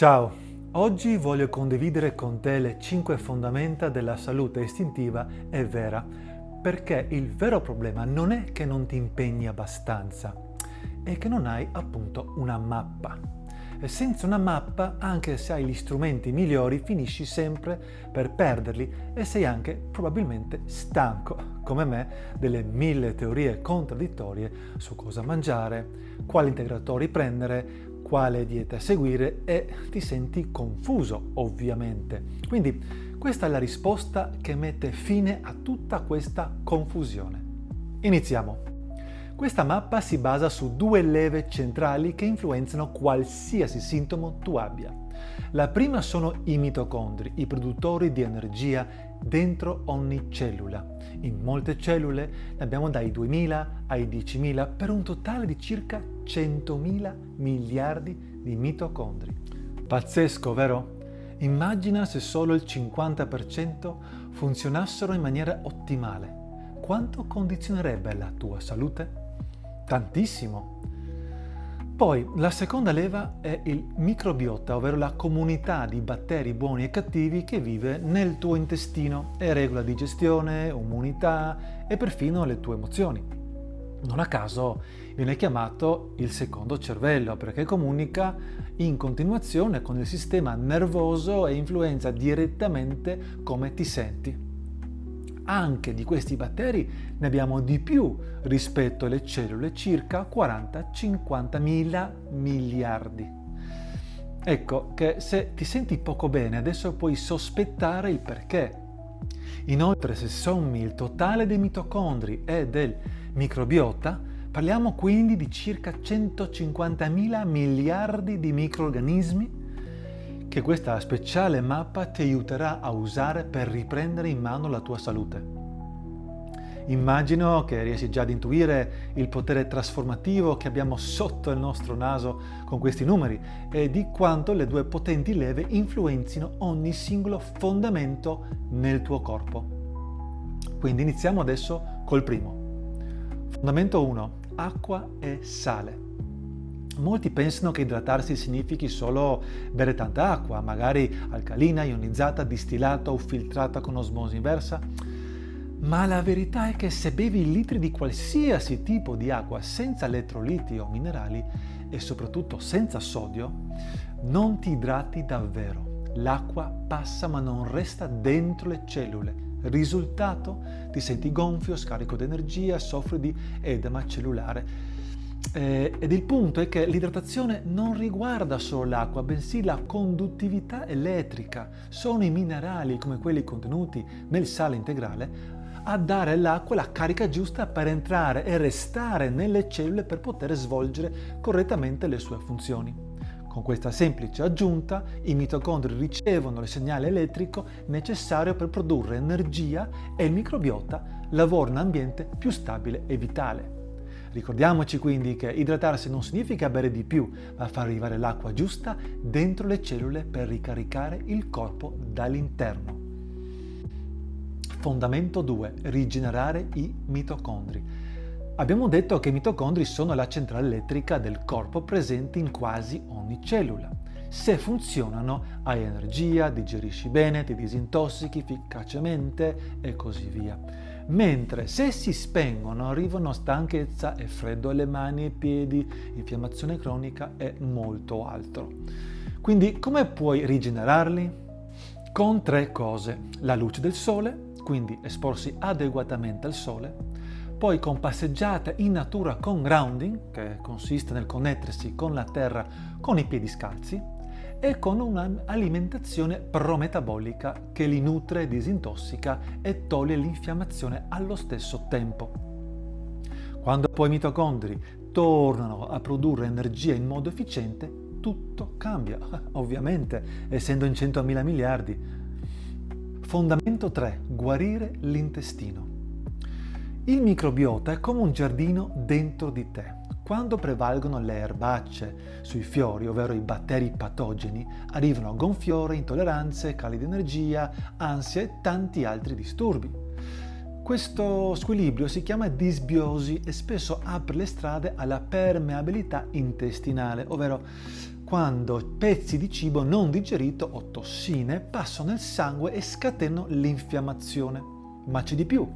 Ciao, oggi voglio condividere con te le 5 fondamenta della salute istintiva e vera, perché il vero problema non è che non ti impegni abbastanza, è che non hai appunto una mappa. E senza una mappa, anche se hai gli strumenti migliori, finisci sempre per perderli e sei anche probabilmente stanco, come me, delle 1000 teorie contraddittorie su cosa mangiare, quali integratori prendere, quale dieta seguire e ti senti confuso, ovviamente. Quindi questa è la risposta che mette fine a tutta questa confusione. Iniziamo. Questa mappa si basa su due leve centrali che influenzano qualsiasi sintomo tu abbia. La prima sono i mitocondri, i produttori di energia dentro ogni cellula. In molte cellule ne abbiamo dai 2000 ai 10.000 per un totale di circa 100.000 miliardi di mitocondri. Pazzesco, vero? Immagina se solo il 50% funzionassero in maniera ottimale. Quanto condizionerebbe la tua salute? Tantissimo. Poi la seconda leva è il microbiota, ovvero la comunità di batteri buoni e cattivi che vive nel tuo intestino e regola digestione, immunità e perfino le tue emozioni. Non a caso viene chiamato il secondo cervello perché comunica in continuazione con il sistema nervoso e influenza direttamente come ti senti. Anche di questi batteri ne abbiamo di più rispetto alle cellule, circa 40-50 mila miliardi. Ecco che se ti senti poco bene adesso puoi sospettare il perché. Inoltre, se sommi il totale dei mitocondri e del microbiota, parliamo quindi di circa 150 mila miliardi di microrganismi che questa speciale mappa ti aiuterà a usare per riprendere in mano la tua salute. Immagino che riesci già ad intuire il potere trasformativo che abbiamo sotto il nostro naso con questi numeri e di quanto le due potenti leve influenzino ogni singolo fondamento nel tuo corpo. Quindi iniziamo adesso col primo. Fondamento 1. Acqua e sale. Molti pensano che idratarsi significhi solo bere tanta acqua, magari alcalina, ionizzata, distillata o filtrata con osmosi inversa. Ma la verità è che se bevi litri di qualsiasi tipo di acqua senza elettroliti o minerali e soprattutto senza sodio, non ti idrati davvero. L'acqua passa ma non resta dentro le cellule. Risultato? Ti senti gonfio, scarico di energia, soffri di edema cellulare. Ed il punto è che l'idratazione non riguarda solo l'acqua, bensì la conduttività elettrica. Sono i minerali, come quelli contenuti nel sale integrale, a dare all'acqua la carica giusta per entrare e restare nelle cellule per poter svolgere correttamente le sue funzioni. Con questa semplice aggiunta, i mitocondri ricevono il segnale elettrico necessario per produrre energia e il microbiota lavora in un ambiente più stabile e vitale. Ricordiamoci quindi che idratarsi non significa bere di più, ma far arrivare l'acqua giusta dentro le cellule per ricaricare il corpo dall'interno. Fondamento 2. Rigenerare i mitocondri. Abbiamo detto che i mitocondri sono la centrale elettrica del corpo presente in quasi ogni cellula. Se funzionano hai energia, digerisci bene, ti disintossichi efficacemente e così via. Mentre se si spengono arrivano stanchezza e freddo alle mani e piedi, infiammazione cronica e molto altro. Quindi come puoi rigenerarli? Con 3 cose: la luce del sole, quindi esporsi adeguatamente al sole, poi con passeggiate in natura con grounding, che consiste nel connettersi con la terra con i piedi scalzi, e con un'alimentazione prometabolica che li nutre, disintossica e toglie l'infiammazione allo stesso tempo. Quando poi i mitocondri tornano a produrre energia in modo efficiente, tutto cambia, ovviamente, essendo in 100.000 miliardi. Fondamento 3. Guarire l'intestino. Il microbiota è come un giardino dentro di te. Quando prevalgono le erbacce sui fiori, ovvero i batteri patogeni, arrivano gonfiore, intolleranze, cali di energia, ansia e tanti altri disturbi. Questo squilibrio si chiama disbiosi e spesso apre le strade alla permeabilità intestinale, ovvero quando pezzi di cibo non digerito o tossine passano nel sangue e scatenano l'infiammazione. Ma c'è di più.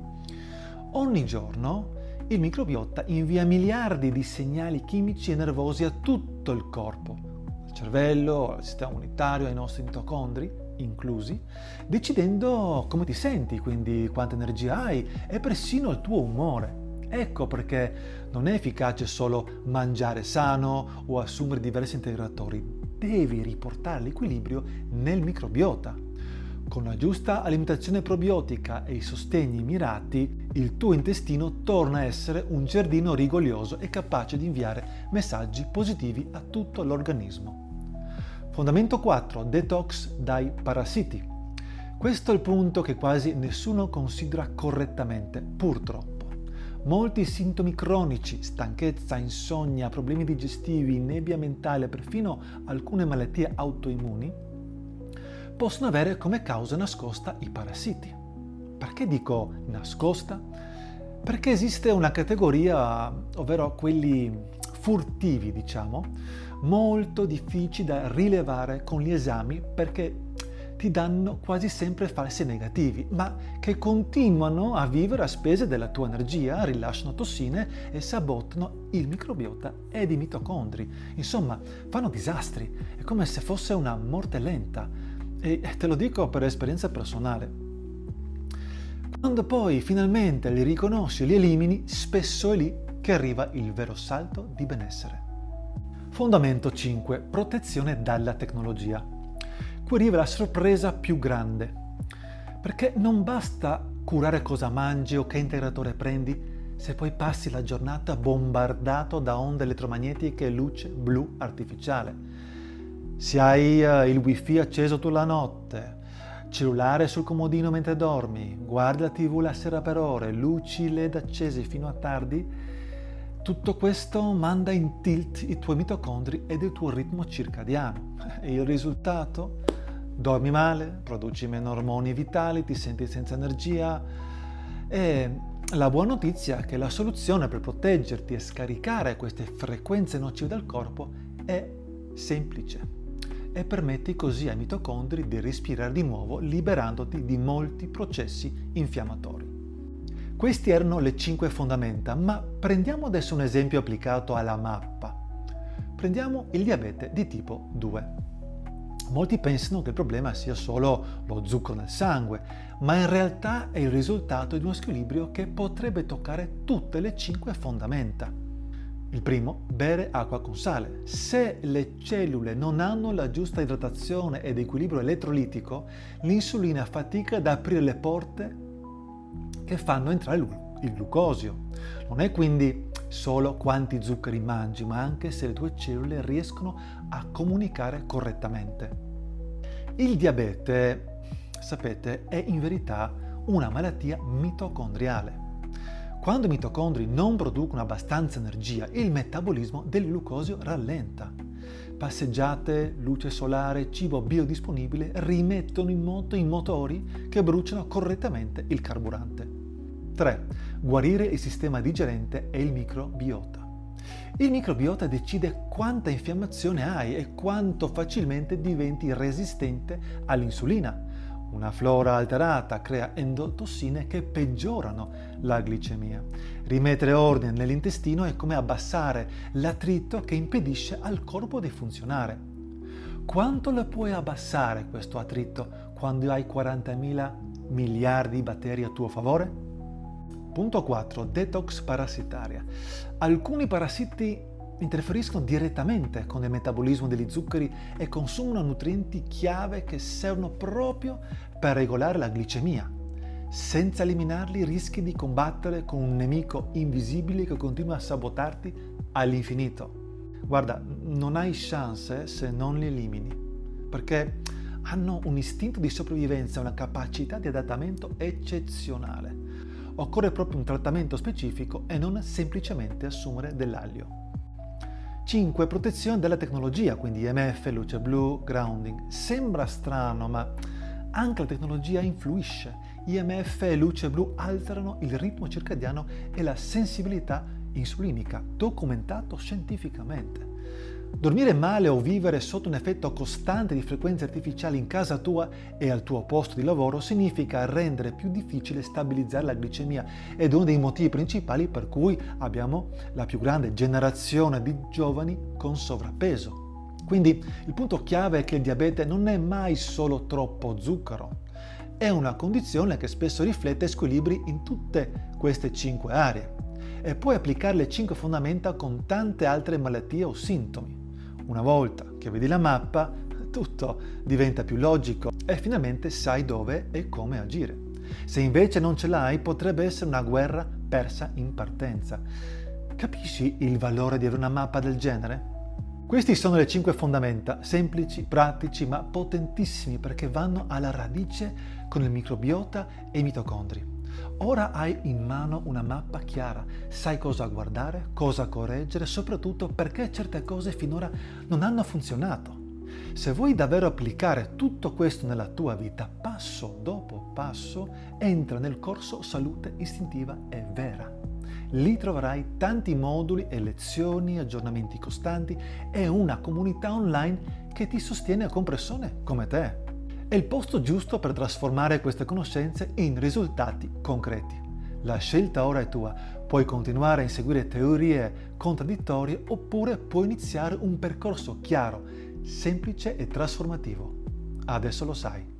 Ogni giorno il microbiota invia miliardi di segnali chimici e nervosi a tutto il corpo, al cervello, al sistema immunitario, ai nostri mitocondri inclusi, decidendo come ti senti, quindi quanta energia hai e persino il tuo umore. Ecco perché non è efficace solo mangiare sano o assumere diversi integratori, devi riportare l'equilibrio nel microbiota. Con la giusta alimentazione probiotica e i sostegni mirati, il tuo intestino torna a essere un giardino rigoglioso e capace di inviare messaggi positivi a tutto l'organismo. Fondamento 4. Detox dai parassiti. Questo è il punto che quasi nessuno considera correttamente, purtroppo. Molti sintomi cronici, stanchezza, insonnia, problemi digestivi, nebbia mentale, perfino alcune malattie autoimmuni, possono avere come causa nascosta i parassiti. Perché dico nascosta? Perché esiste una categoria, ovvero quelli furtivi, molto difficili da rilevare con gli esami perché ti danno quasi sempre falsi negativi, ma che continuano a vivere a spese della tua energia, rilasciano tossine e sabotano il microbiota ed i mitocondri. Insomma, fanno disastri, è come se fosse una morte lenta. E te lo dico per esperienza personale. Quando poi finalmente li riconosci e li elimini, spesso è lì che arriva il vero salto di benessere. Fondamento 5. Protezione dalla tecnologia. Qui arriva la sorpresa più grande, perché non basta curare cosa mangi o che integratore prendi se poi passi la giornata bombardato da onde elettromagnetiche e luce blu artificiale. Se hai il wifi acceso tutta la notte, cellulare sul comodino mentre dormi, guardi la TV la sera per ore, luci LED accese fino a tardi, tutto questo manda in tilt i tuoi mitocondri ed il tuo ritmo circadiano. E il risultato? Dormi male, produci meno ormoni vitali, ti senti senza energia. E la buona notizia è che la soluzione per proteggerti e scaricare queste frequenze nocive dal corpo è semplice e permetti così ai mitocondri di respirare di nuovo, liberandoti di molti processi infiammatori. Queste erano le 5 fondamenta, ma prendiamo adesso un esempio applicato alla mappa. Prendiamo il diabete di tipo 2. Molti pensano che il problema sia solo lo zucchero nel sangue, ma in realtà è il risultato di uno squilibrio che potrebbe toccare tutte le 5 fondamenta. Il primo, bere acqua con sale. Se le cellule non hanno la giusta idratazione ed equilibrio elettrolitico, l'insulina fatica ad aprire le porte che fanno entrare il glucosio. Non è quindi solo quanti zuccheri mangi, ma anche se le tue cellule riescono a comunicare correttamente. Il diabete, sapete, è in verità una malattia mitocondriale. Quando i mitocondri non producono abbastanza energia, il metabolismo del glucosio rallenta. Passeggiate, luce solare, cibo biodisponibile rimettono in moto i motori che bruciano correttamente il carburante. 3. Guarire il sistema digerente e il microbiota. Il microbiota decide quanta infiammazione hai e quanto facilmente diventi resistente all'insulina. Una flora alterata crea endotossine che peggiorano la glicemia. Rimettere ordine nell'intestino è come abbassare l'attrito che impedisce al corpo di funzionare. Quanto lo puoi abbassare questo attrito quando hai 40.000 miliardi di batteri a tuo favore? Punto 4. Detox parassitaria. Alcuni parassiti interferiscono direttamente con il metabolismo degli zuccheri e consumano nutrienti chiave che servono proprio per regolare la glicemia. Senza eliminarli rischi di combattere con un nemico invisibile che continua a sabotarti all'infinito. Guarda, non hai chance se non li elimini, perché hanno un istinto di sopravvivenza e una capacità di adattamento eccezionale. Occorre proprio un trattamento specifico e non semplicemente assumere dell'aglio. 5. Protezione dalla tecnologia, quindi EMF, luce blu, grounding. Sembra strano, ma anche la tecnologia influisce. EMF e luce blu alterano il ritmo circadiano e la sensibilità insulinica, documentato scientificamente. Dormire male o vivere sotto un effetto costante di frequenze artificiali in casa tua e al tuo posto di lavoro significa rendere più difficile stabilizzare la glicemia ed è uno dei motivi principali per cui abbiamo la più grande generazione di giovani con sovrappeso. Quindi il punto chiave è che il diabete non è mai solo troppo zucchero, è una condizione che spesso riflette squilibri in tutte queste 5 aree e puoi applicare le 5 fondamenta con tante altre malattie o sintomi. Una volta che vedi la mappa, tutto diventa più logico e finalmente sai dove e come agire. Se invece non ce l'hai, potrebbe essere una guerra persa in partenza. Capisci il valore di avere una mappa del genere? Questi sono le 5 fondamenta, semplici, pratici, ma potentissimi perché vanno alla radice con il microbiota e i mitocondri. Ora hai in mano una mappa chiara, sai cosa guardare, cosa correggere, soprattutto perché certe cose finora non hanno funzionato. Se vuoi davvero applicare tutto questo nella tua vita, passo dopo passo, entra nel corso Salute Istintiva e Vera. Lì troverai tanti moduli e lezioni, aggiornamenti costanti e una comunità online che ti sostiene con persone come te. È il posto giusto per trasformare queste conoscenze in risultati concreti. La scelta ora è tua. Puoi continuare a inseguire teorie contraddittorie oppure puoi iniziare un percorso chiaro, semplice e trasformativo. Adesso lo sai.